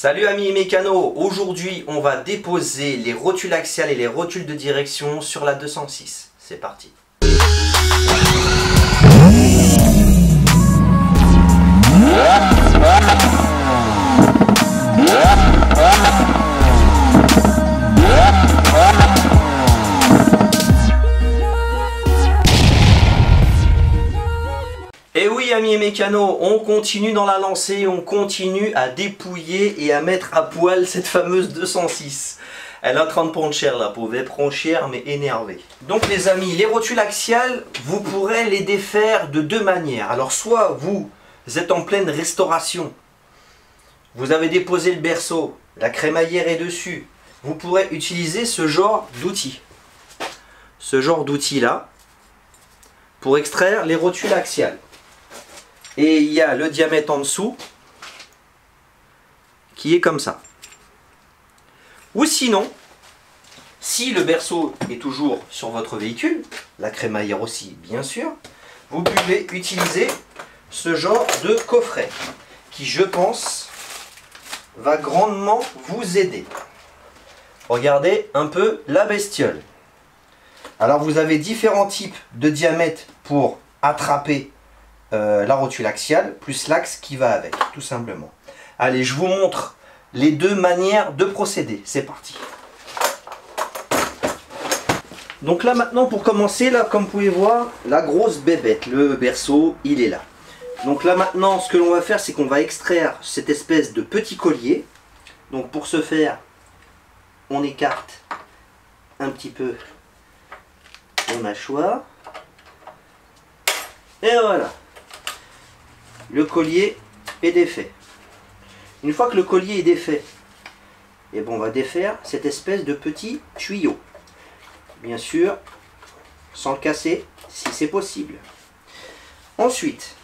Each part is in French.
Salut amis mécanos, aujourd'hui on va déposer les rotules axiales et les rotules de direction sur la 206. C'est parti. Et oui amis mécanos, on continue dans la lancée, on continue à dépouiller et à mettre à poil cette fameuse 206. Elle est en train de prendre cher la pauvre, elle prend cher mais énervée. Donc les amis, les rotules axiales, vous pourrez les défaire de deux manières. Alors soit vous êtes en pleine restauration, vous avez déposé le berceau, la crémaillère est dessus, vous pourrez utiliser ce genre d'outil. Ce genre d'outil là, pour extraire les rotules axiales. Et il y a le diamètre en dessous qui est comme ça. Ou sinon, si le berceau est toujours sur votre véhicule, la crémaillère aussi bien sûr, vous pouvez utiliser ce genre de coffret qui, je pense, va grandement vous aider. Regardez un peu la bestiole. Alors vous avez différents types de diamètres pour attraper la rotule axiale plus l'axe qui va avec, tout simplement. Allez, je vous montre les deux manières de procéder. C'est parti. Donc là maintenant, pour commencer, là comme vous pouvez voir, la grosse bébête, le berceau, il est là. Donc là maintenant, ce que l'on va faire, c'est qu'on va extraire cette espèce de petit collier. Donc pour ce faire, on écarte un petit peu les mâchoires. Et voilà. Le collier est défait. Une fois que le collier est défait, et bon, on va défaire cette espèce de petit tuyau. Bien sûr, sans le casser, si c'est possible. Ensuite,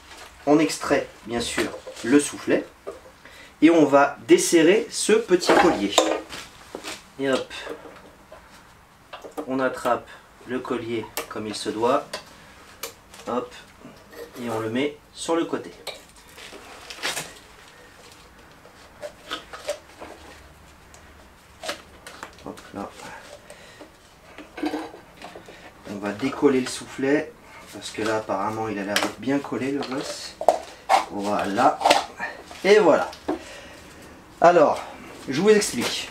on extrait, bien sûr, le soufflet. Et on va desserrer ce petit collier. Et hop, on attrape le collier comme il se doit. Hop, et on le met sur le côté. Hop là. On va décoller le soufflet parce que là apparemment il a l'air d'être bien collé le gosse. Voilà. Et voilà. Alors, je vous explique.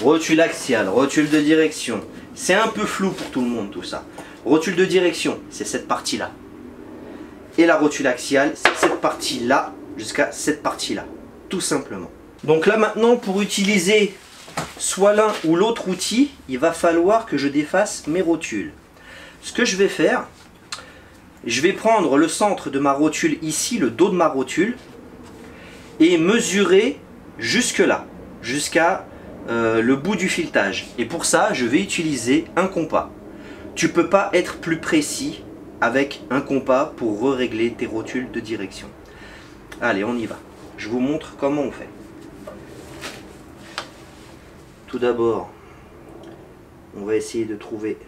Rotule axiale, rotule de direction. C'est un peu flou pour tout le monde tout ça. Rotule de direction, c'est cette partie-là. Et la rotule axiale, c'est cette partie-là jusqu'à cette partie-là. Tout simplement. Donc là maintenant, pour utiliser soit l'un ou l'autre outil, il va falloir que je défasse mes rotules. Ce que je vais faire, je vais prendre le centre de ma rotule ici, le dos de ma rotule, et mesurer jusque là, jusqu'à le bout du filetage. Et pour ça, je vais utiliser un compas. Tu peux pas être plus précis avec un compas pour régler tes rotules de direction. Allez, on y va. Je vous montre comment on fait. Tout d'abord, on va essayer de trouver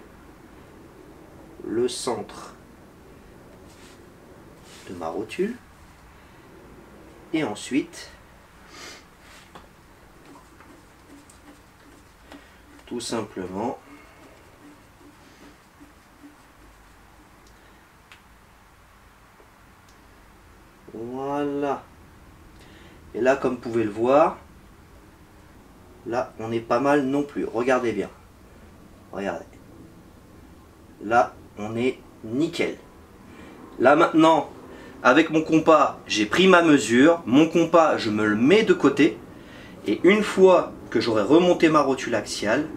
le centre de ma rotule. Et ensuite, tout simplement, voilà. Et là, comme vous pouvez le voir, là, on est pas mal non plus. Regardez bien. Regardez. Là, on est nickel. Là, maintenant, avec mon compas, j'ai pris ma mesure. Mon compas, je me le mets de côté. Et une fois que j'aurai remonté ma rotule axiale,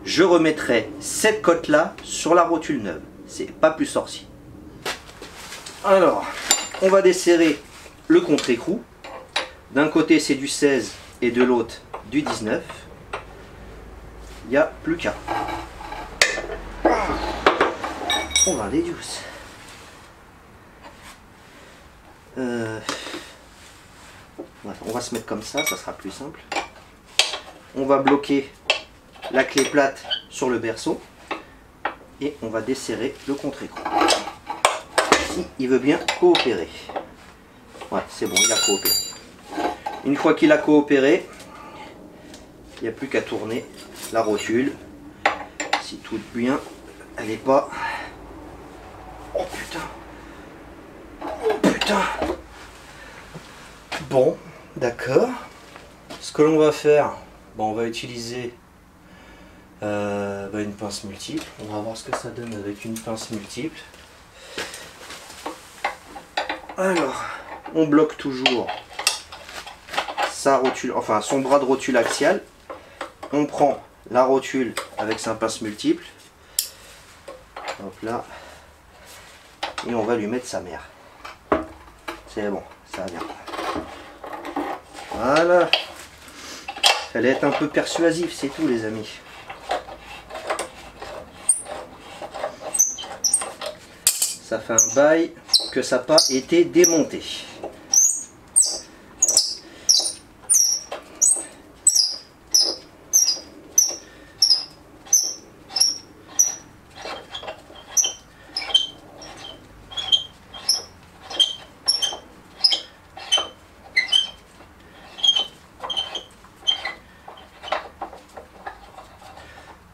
je remettrai cette cote-là sur la rotule neuve. C'est pas plus sorcier. Alors, on va desserrer le contre-écrou. D'un côté, c'est du 16 et de l'autre, du 19. Il n'y a plus qu'à. On va aller douce. Ouais, on va se mettre comme ça sera plus simple. On va bloquer la clé plate sur le berceau et on va desserrer le contre-écrou. Si il veut bien coopérer. Ouais, c'est bon, il a coopéré. Une fois qu'il a coopéré, il n'y a plus qu'à tourner la rotule. Si tout est bien, elle n'est pas... Oh putain! Oh putain! Bon, d'accord. Ce que l'on va faire, bon, on va utiliser une pince multiple. On va voir ce que ça donne avec une pince multiple. Alors, on bloque toujours sa rotule, enfin son bras de rotule axiale. On prend la rotule avec sa pince multiple. Hop là. Et on va lui mettre sa mère. C'est bon, ça va bien. Voilà. Fallait être un peu persuasif, c'est tout les amis. Ça fait un bail que ça n'a pas été démonté.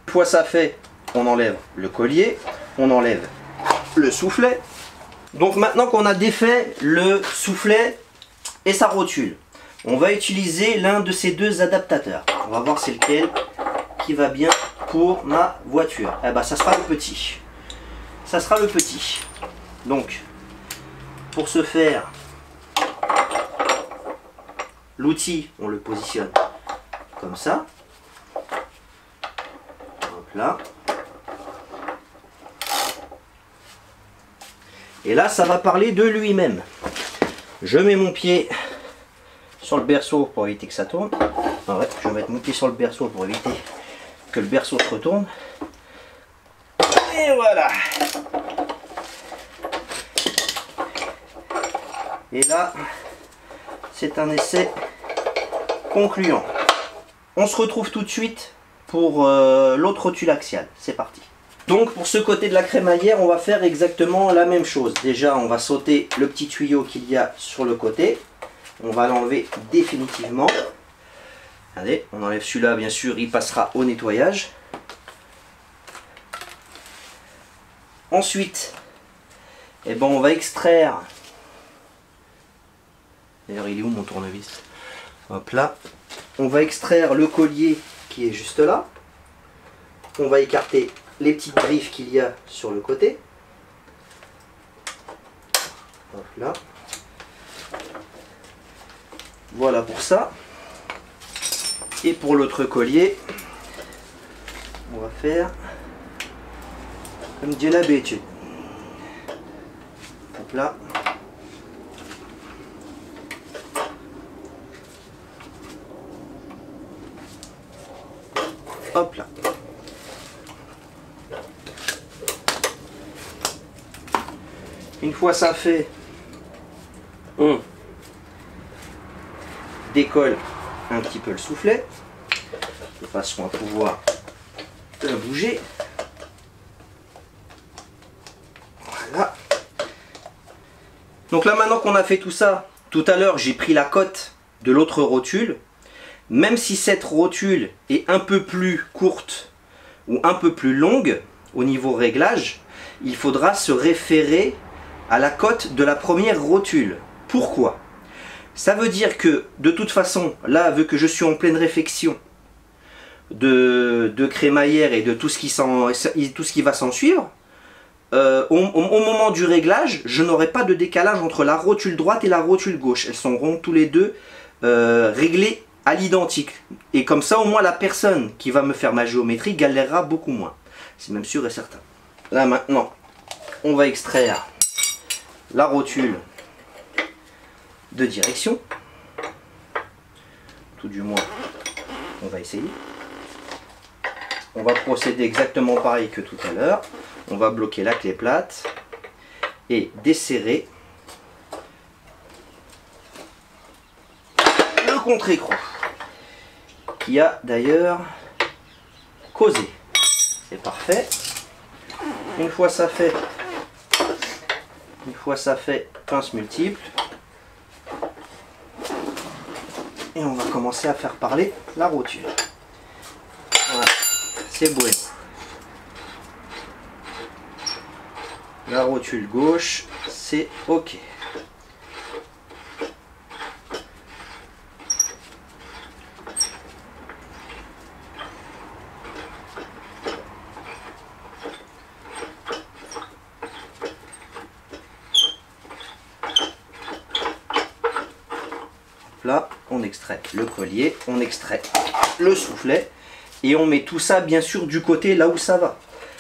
Une fois ça fait, on enlève le collier, on enlève le soufflet. Donc maintenant qu'on a défait le soufflet et sa rotule, on va utiliser l'un de ces deux adaptateurs. On va voir c'est lequel qui va bien pour ma voiture. Eh ben ça sera le petit. Ça sera le petit. Donc pour ce faire, l'outil on le positionne comme ça. Là. Et là, ça va parler de lui-même. Je mets mon pied sur le berceau pour éviter que ça tourne. Ah ouais, je vais mettre mon pied sur le berceau pour éviter que le berceau se retourne. Et voilà. Et là, c'est un essai concluant. On se retrouve tout de suite pour l'autre rotule axiale. C'est parti. Donc pour ce côté de la crémaillère, on va faire exactement la même chose. Déjà, on va sauter le petit tuyau qu'il y a sur le côté. On va l'enlever définitivement. Allez, on enlève celui-là, bien sûr, il passera au nettoyage. Ensuite, eh ben, on va extraire... D'ailleurs, il est où mon tournevis? Hop là. On va extraire le collier qui est juste là. On va écarter les petites griffes qu'il y a sur le côté. Hop là. Voilà pour ça. Et pour l'autre collier, on va faire comme Dieu l'habitude. Hop là. Hop là. Une fois ça fait, on décolle un petit peu le soufflet de façon à pouvoir le bouger. Voilà. Donc là maintenant qu'on a fait tout ça, tout à l'heure j'ai pris la cote de l'autre rotule. Même si cette rotule est un peu plus courte ou un peu plus longue au niveau réglage, il faudra se référer à la cote de la première rotule. Pourquoi? Ça veut dire que de toute façon, là, vu que je suis en pleine réflexion de crémaillère et de tout ce qui va s'en suivre, au moment du réglage, je n'aurai pas de décalage entre la rotule droite et la rotule gauche. Elles seront tous les deux réglées à l'identique. Et comme ça, au moins, la personne qui va me faire ma géométrie galérera beaucoup moins. C'est même sûr et certain. Là, maintenant, on va extraire la rotule de direction. Tout du moins, on va essayer. On va procéder exactement pareil que tout à l'heure. On va bloquer la clé plate et desserrer le contre-écrou, qui a d'ailleurs causé. C'est parfait. Une fois ça fait, pince multiple. Et on va commencer à faire parler la rotule. Voilà, c'est bon. La rotule gauche, c'est OK. Là, on extrait le collier, on extrait le soufflet et on met tout ça bien sûr du côté là où ça va.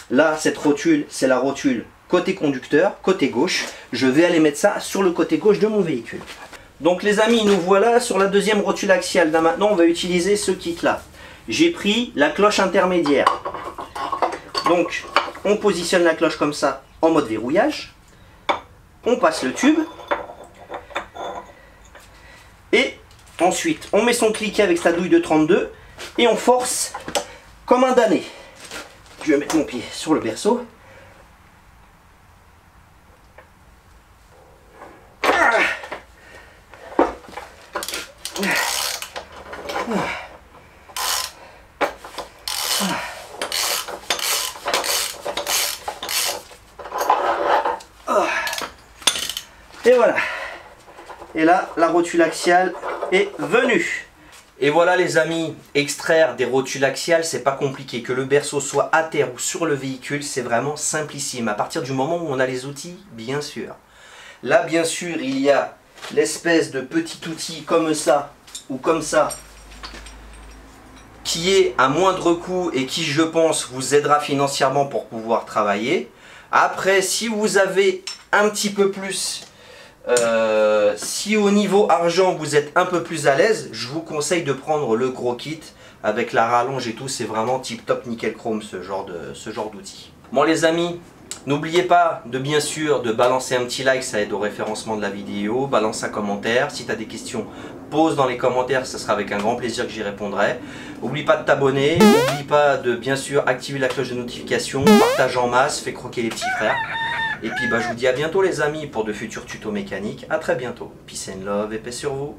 Là, cette rotule, c'est la rotule côté conducteur, côté gauche. Je vais aller mettre ça sur le côté gauche de mon véhicule. Donc les amis, nous voilà sur la deuxième rotule axiale. Là maintenant, on va utiliser ce kit là. J'ai pris la cloche intermédiaire. Donc, on positionne la cloche comme ça en mode verrouillage. On passe le tube. Et ensuite, on met son cliquet avec sa douille de 32 et on force comme un damné. Je vais mettre mon pied sur le berceau. Et voilà. Et là, la rotule axiale est venue. Et voilà les amis, extraire des rotules axiales, c'est pas compliqué. Que le berceau soit à terre ou sur le véhicule, c'est vraiment simplissime. À partir du moment où on a les outils, bien sûr. Là, bien sûr, il y a l'espèce de petit outil comme ça ou comme ça, qui est à moindre coût et qui, je pense, vous aidera financièrement pour pouvoir travailler. Après, si vous avez un petit peu plus... si au niveau argent vous êtes un peu plus à l'aise, je vous conseille de prendre le gros kit avec la rallonge et tout. C'est vraiment tip top nickel chrome ce genre d'outil. Bon les amis, n'oubliez pas de bien sûr de balancer un petit like, ça aide au référencement de la vidéo. Balance un commentaire, si tu as des questions pose dans les commentaires, ce sera avec un grand plaisir que j'y répondrai. N'oublie pas de t'abonner, n'oublie pas de bien sûr activer la cloche de notification, partage en masse, fais croquer les petits frères. Et puis je vous dis à bientôt les amis pour de futurs tutos mécaniques. À très bientôt. Peace and love et paix sur vous.